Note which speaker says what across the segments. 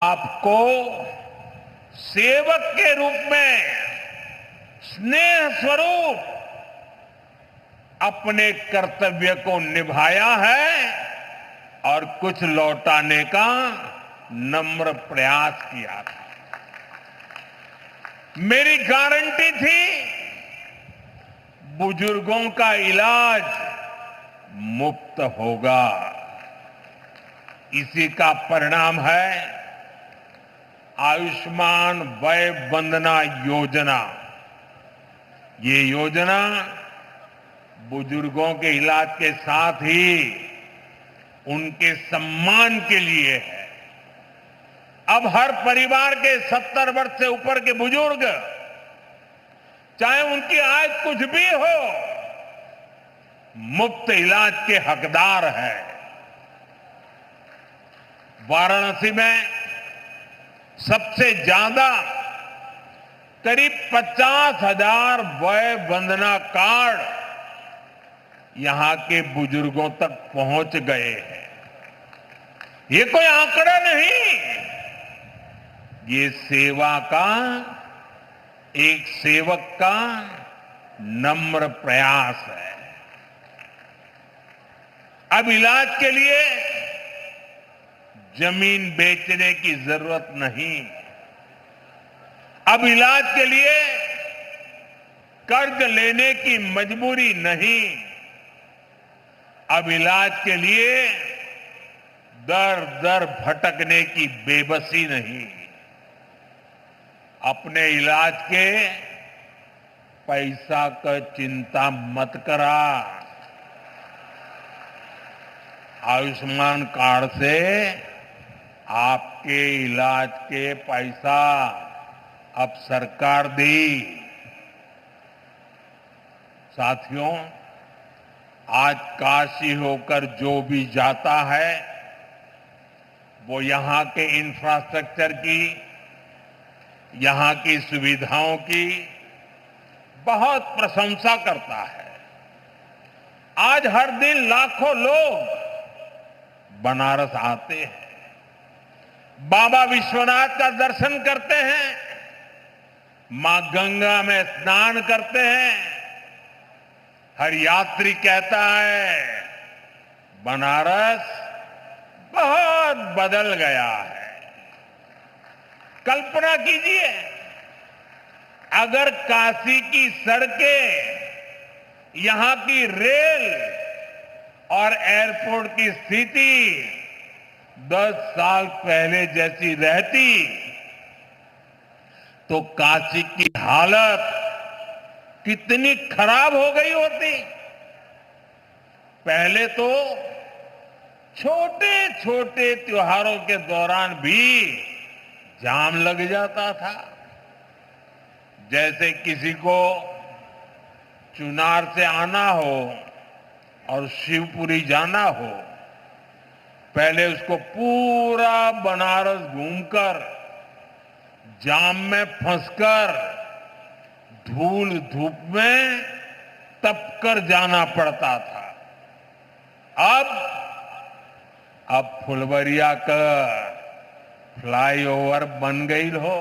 Speaker 1: आपको सेवक के रूप में स्नेह स्वरूप अपने कर्तव्य को निभाया है और कुछ लौटाने का नम्र प्रयास किया था। मेरी गारंटी थी बुजुर्गों का इलाज मुफ्त होगा। इसी का परिणाम है आयुष्मान वय वंदना योजना। ये योजना बुजुर्गों के इलाज के साथ ही उनके सम्मान के लिए है। अब हर परिवार के 70 वर्ष से ऊपर के बुजुर्ग, चाहे उनकी आय कुछ भी हो, मुफ्त इलाज के हकदार है। वाराणसी में सबसे ज्यादा करीब 50,000 वय वंदना कार्ड यहां के बुजुर्गों तक पहुंच गए हैं। ये कोई आंकड़ा नहीं, ये सेवा का, एक सेवक का नम्र प्रयास है। अब इलाज के लिए जमीन बेचने की जरूरत नहीं। अब इलाज के लिए कर्ज लेने की मजबूरी नहीं। अब इलाज के लिए दर दर भटकने की बेबसी नहीं। अपने इलाज के पैसा का चिंता मत करा। आयुष्मान कार्ड से आपके इलाज के पैसा अब सरकार दी। साथियों, आज काशी होकर जो भी जाता है वो यहां के इंफ्रास्ट्रक्चर की, यहां की सुविधाओं की बहुत प्रशंसा करता है। आज हर दिन लाखों लोग बनारस आते हैं, बाबा विश्वनाथ का दर्शन करते हैं, मां गंगा में स्नान करते हैं। हर यात्री कहता है बनारस बहुत बदल गया है। कल्पना कीजिए, अगर काशी की सड़कें, यहां की रेल और एयरपोर्ट की स्थिति 10 साल पहले जैसी रहती तो काशी की हालत कितनी खराब हो गई होती। पहले तो छोटे छोटे त्योहारों के दौरान भी जाम लग जाता था। जैसे किसी को चुनार से आना हो और शिवपुरी जाना हो, पहले उसको पूरा बनारस घूमकर, जाम में फंसकर, धूल धूप में तपकर जाना पड़ता था। अब फुलवरिया का फ्लाईओवर बन गई हो।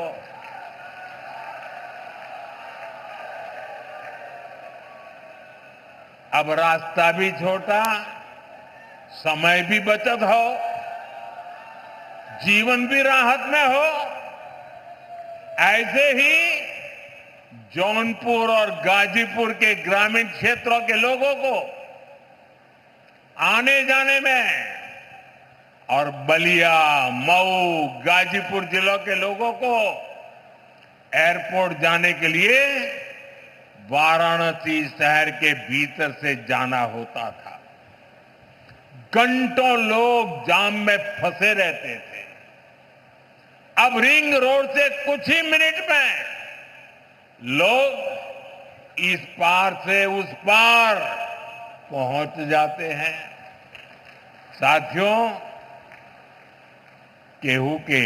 Speaker 1: अब रास्ता भी छोटा, समय भी बचत हो, जीवन भी राहत में हो। ऐसे ही जौनपुर और गाजीपुर के ग्रामीण क्षेत्रों के लोगों को आने जाने में और बलिया, मऊ, गाजीपुर जिलों के लोगों को एयरपोर्ट जाने के लिए वाराणसी शहर के भीतर से जाना होता था। घंटों लोग जाम में फंसे रहते थे। अब रिंग रोड से कुछ ही मिनट में लोग इस पार से उस पार पहुंच जाते हैं। साथियों, केहू के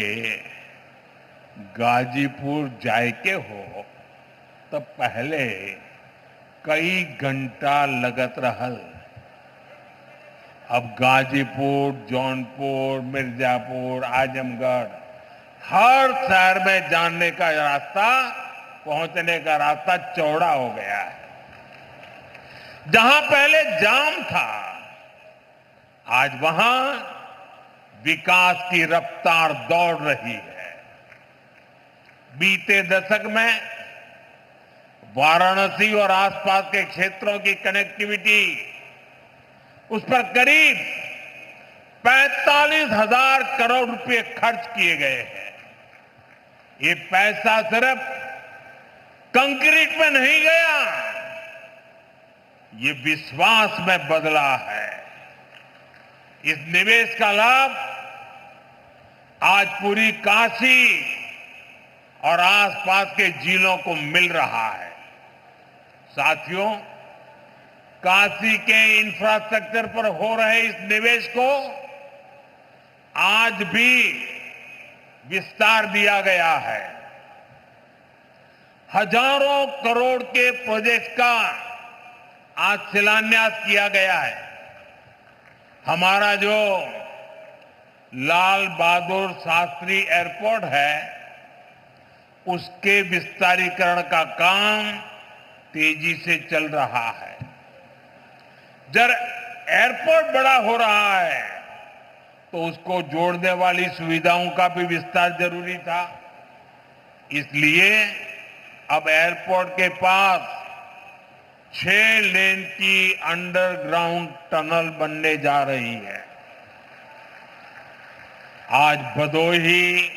Speaker 1: गाजीपुर जायके हो तो पहले कई घंटा लगत रहल। अब गाजीपुर, जौनपुर, मिर्जापुर, आजमगढ़ हर शहर में जाने का रास्ता, पहुंचने का रास्ता चौड़ा हो गया है। जहां पहले जाम था, आज वहां विकास की रफ्तार दौड़ रही है। बीते दशक में वाराणसी और आसपास के क्षेत्रों की कनेक्टिविटी, उस पर करीब 45,000 करोड़ रुपए खर्च किए गए हैं। ये पैसा सिर्फ कंक्रीट में नहीं गया, ये विश्वास में बदला है। इस निवेश का लाभ आज पूरी काशी और आसपास के जिलों को मिल रहा है। साथियों, काशी के इंफ्रास्ट्रक्चर पर हो रहे इस निवेश को आज भी विस्तार दिया गया है। हजारों करोड़ के प्रोजेक्ट का आज शिलान्यास किया गया है। हमारा जो लाल बहादुर शास्त्री एयरपोर्ट है, उसके विस्तारीकरण का काम तेजी से चल रहा है। जब एयरपोर्ट बड़ा हो रहा है तो उसको जोड़ने वाली सुविधाओं का भी विस्तार जरूरी था। इसलिए अब एयरपोर्ट के पास 6 लेन की अंडरग्राउंड टनल बनने जा रही है। आज भदोही,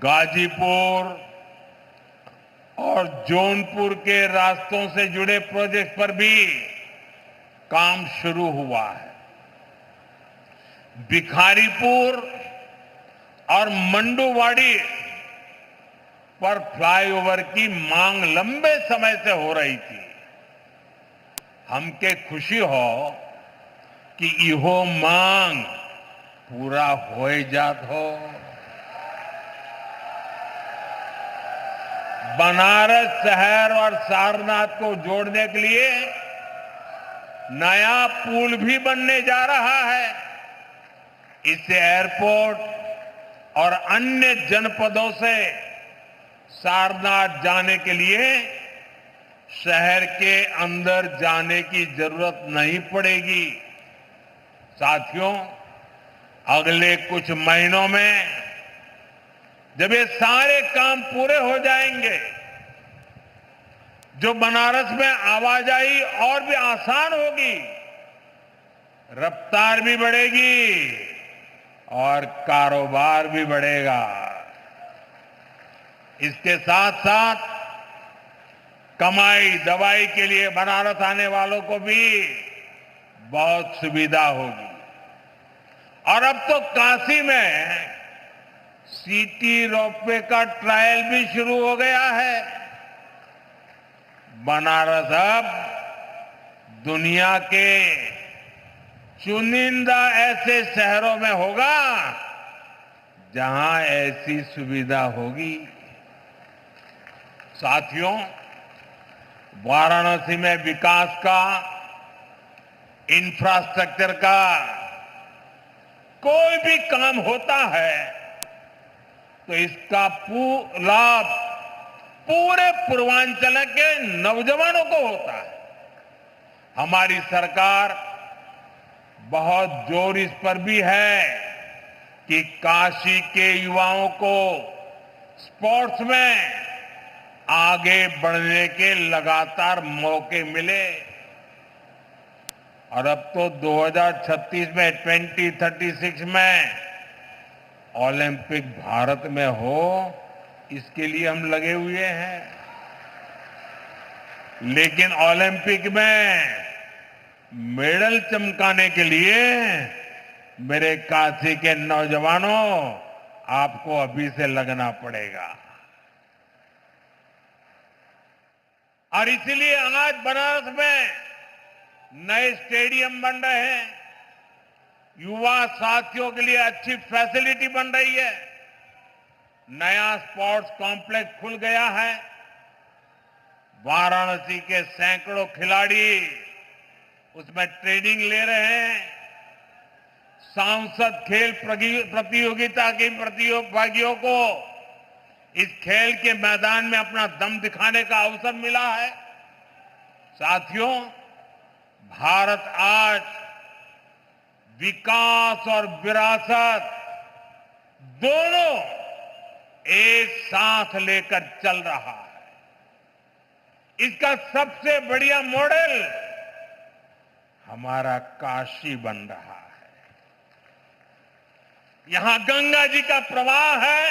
Speaker 1: गाजीपुर और जौनपुर के रास्तों से जुड़े प्रोजेक्ट पर भी काम शुरू हुआ है। भिखारीपुर और मंडुवाड़ी पर फ्लाईओवर की मांग लंबे समय से हो रही थी। हमके खुशी हो कि इहो मांग पूरा हो जात हो। बनारस शहर और सारनाथ को जोड़ने के लिए नया पुल भी बनने जा रहा है। इससे एयरपोर्ट और अन्य जनपदों से सारनाथ जाने के लिए शहर के अंदर जाने की जरूरत नहीं पड़ेगी। साथियों, अगले कुछ महीनों में जब ये सारे काम पूरे हो जाएंगे, जो बनारस में आवाजाही और भी आसान होगी, रफ्तार भी बढ़ेगी और कारोबार भी बढ़ेगा। इसके साथ साथ कमाई दवाई के लिए बनारस आने वालों को भी बहुत सुविधा होगी। और अब तो काशी में सिटी रोपवे का ट्रायल भी शुरू हो गया है। बनारस अब दुनिया के चुनिंदा ऐसे शहरों में होगा जहां ऐसी सुविधा होगी। साथियों, वाराणसी में विकास का, इंफ्रास्ट्रक्चर का कोई भी काम होता है तो इसका लाभ पूरे पूर्वांचल के नौजवानों को होता है। हमारी सरकार बहुत जोर इस पर भी है कि काशी के युवाओं को स्पोर्ट्स में आगे बढ़ने के लगातार मौके मिले। और अब तो 2036 में 2036 में ओलंपिक भारत में हो, इसके लिए हम लगे हुए हैं। लेकिन ओलंपिक में मेडल चमकाने के लिए मेरे काशी के नौजवानों, आपको अभी से लगना पड़ेगा। और इसलिए आज बनारस में नए स्टेडियम बन रहे हैं, युवा साथियों के लिए अच्छी फैसिलिटी बन रही है, नया स्पोर्ट्स कॉम्प्लेक्स खुल गया है। वाराणसी के सैकड़ों खिलाड़ी उसमें ट्रेनिंग ले रहे हैं। सांसद खेल प्रतियोगिता के प्रतिभागियों को इस खेल के मैदान में अपना दम दिखाने का अवसर मिला है। साथियों, भारत आज विकास और विरासत दोनों एक साथ लेकर चल रहा है। इसका सबसे बढ़िया मॉडल हमारा काशी बन रहा है। यहां गंगा जी का प्रवाह है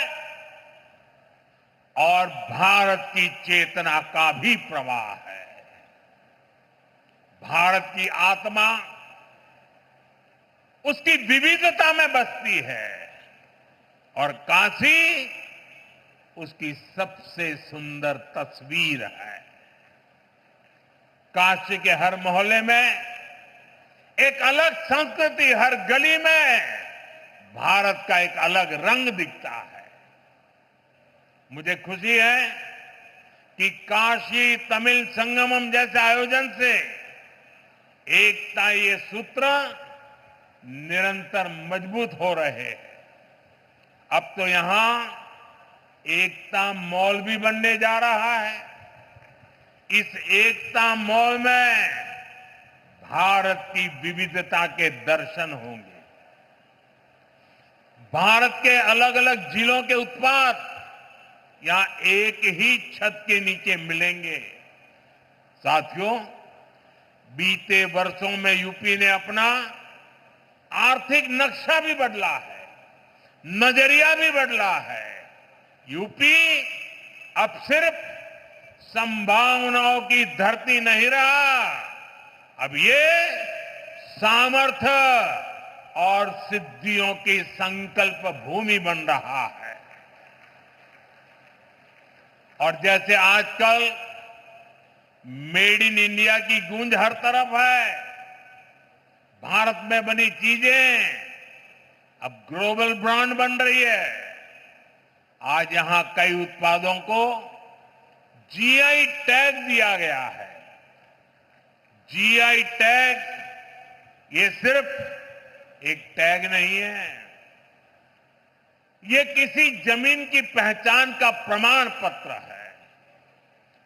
Speaker 1: और भारत की चेतना का भी प्रवाह है। भारत की आत्मा उसकी विविधता में बसती है और काशी उसकी सबसे सुंदर तस्वीर है। काशी के हर मोहल्ले में एक अलग संस्कृति, हर गली में भारत का एक अलग रंग दिखता है। मुझे खुशी है कि काशी तमिल संगमम जैसे आयोजन से एकता ये सूत्र निरंतर मजबूत हो रहे हैं। अब तो यहां एकता मॉल भी बनने जा रहा है। इस एकता मॉल में भारत की विविधता के दर्शन होंगे। भारत के अलग अलग जिलों के उत्पाद यहां एक ही छत के नीचे मिलेंगे। साथियों, बीते वर्षों में यूपी ने अपना आर्थिक नक्शा भी बदला है, नजरिया भी बदला है। यूपी अब सिर्फ संभावनाओं की धरती नहीं रहा, अब ये सामर्थ्य और सिद्धियों की संकल्प भूमि बन रहा है। और जैसे आजकल मेड इन इंडिया की गूंज हर तरफ है, भारत में बनी चीजें अब ग्लोबल ब्रांड बन रही है। आज यहां कई उत्पादों को जीआई टैग दिया गया है। जीआई टैग ये सिर्फ एक टैग नहीं है, ये किसी जमीन की पहचान का प्रमाण पत्र है।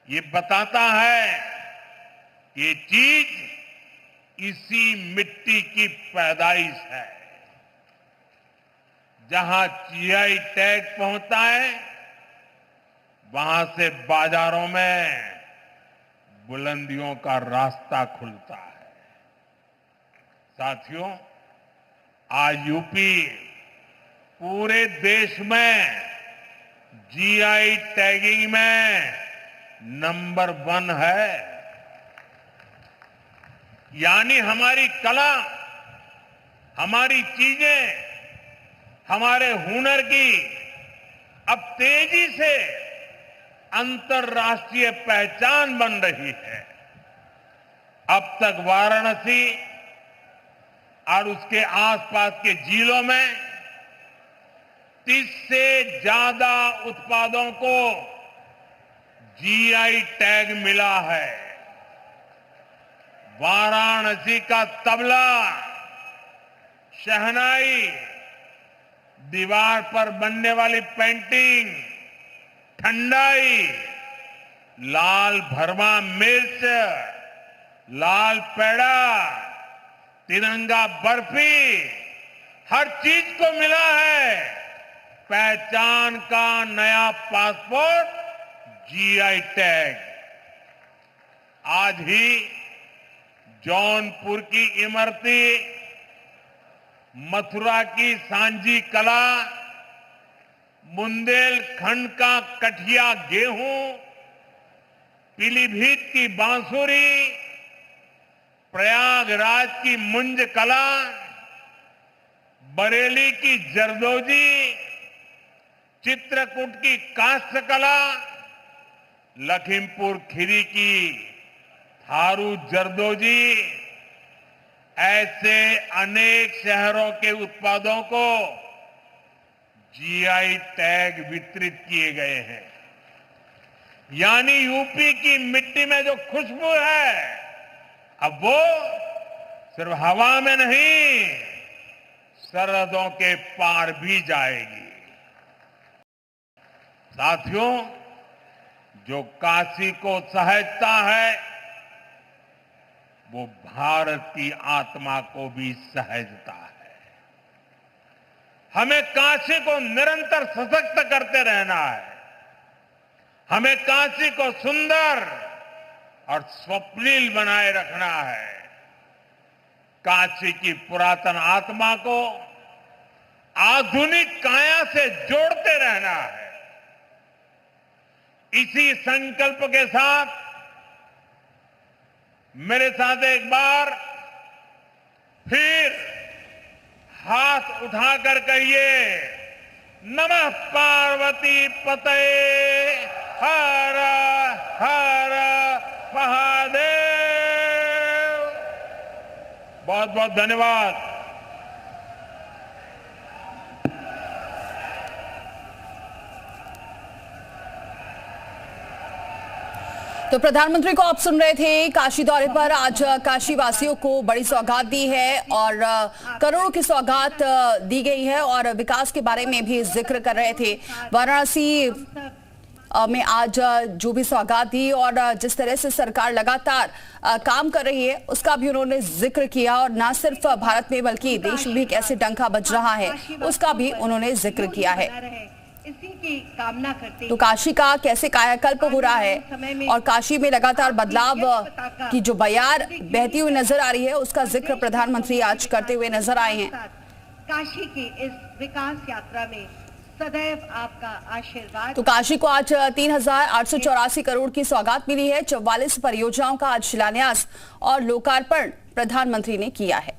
Speaker 1: ये बताता है कि ये चीज इसी मिट्टी की पैदाइश है। जहां जीआई टैग पहुंचता है वहां से बाजारों में बुलंदियों का रास्ता खुलता है। साथियों, आज यूपी पूरे देश में जीआई टैगिंग में नंबर 1 है। यानी हमारी कला, हमारी चीजें, हमारे हुनर की अब तेजी से अंतर्राष्ट्रीय पहचान बन रही है। अब तक वाराणसी और उसके आसपास के जिलों में 30 से ज्यादा उत्पादों को जीआई टैग मिला है। वाराणसी का तबला, शहनाई, दीवार पर बनने वाली पेंटिंग, ठंडाई, लाल भरमा मिर्च, लाल पेड़ा, तिरंगा बर्फी, हर चीज को मिला है पहचान का नया पासपोर्ट, जीआई टैग। आज ही जौनपुर की इमरती, मथुरा की सांझी कला, बुंदेलखंड का कठिया गेहूं, पीलीभीत की बांसुरी, प्रयागराज की मुंज कला, बरेली की जरदोजी, चित्रकूट की काष्ठ कला, लखीमपुर खीरी की थारू जरदोजी, ऐसे अनेक शहरों के उत्पादों को जीआई टैग वितरित किए गए हैं। यानी यूपी की मिट्टी में जो खुशबू है अब वो सिर्फ हवा में नहीं, सरहदों के पार भी जाएगी। साथियों, जो काशी को सहेजता है वो भारत की आत्मा को भी सहेजता है। हमें काशी को निरंतर सशक्त करते रहना है। हमें काशी को सुंदर और स्वप्निल बनाए रखना है। काशी की पुरातन आत्मा को आधुनिक काया से जोड़ते रहना है। इसी संकल्प के साथ मेरे साथ एक बार फिर हाथ उठाकर कहिए, नमः पार्वती पतये हर हर महादेव। बहुत बहुत धन्यवाद।
Speaker 2: तो प्रधानमंत्री को आप सुन रहे थे काशी दौरे पर। आज काशी वासियों को बड़ी सौगात दी है और करोड़ों की सौगात दी गई है और विकास के बारे में भी जिक्र कर रहे थे। वाराणसी में आज जो भी सौगात दी और जिस तरह से सरकार लगातार काम कर रही है उसका भी उन्होंने जिक्र किया और न सिर्फ भारत में बल्कि देश में भी कैसे डंका बज रहा है उसका भी उन्होंने जिक्र किया है।
Speaker 3: इसी की कामना करते
Speaker 2: तो काशी का कैसे कायाकल्प हो रहा है और काशी में लगातार बदलाव की जो बयार बहती हुई नजर आ रही है उसका जिक्र प्रधानमंत्री आज करते हुए नजर आए हैं।
Speaker 3: काशी की इस विकास यात्रा में सदैव आपका आशीर्वाद।
Speaker 2: तो काशी को आज 3,884 करोड़ की सौगात मिली है। 44 परियोजनाओं का आज शिलान्यास और लोकार्पण प्रधानमंत्री ने किया है।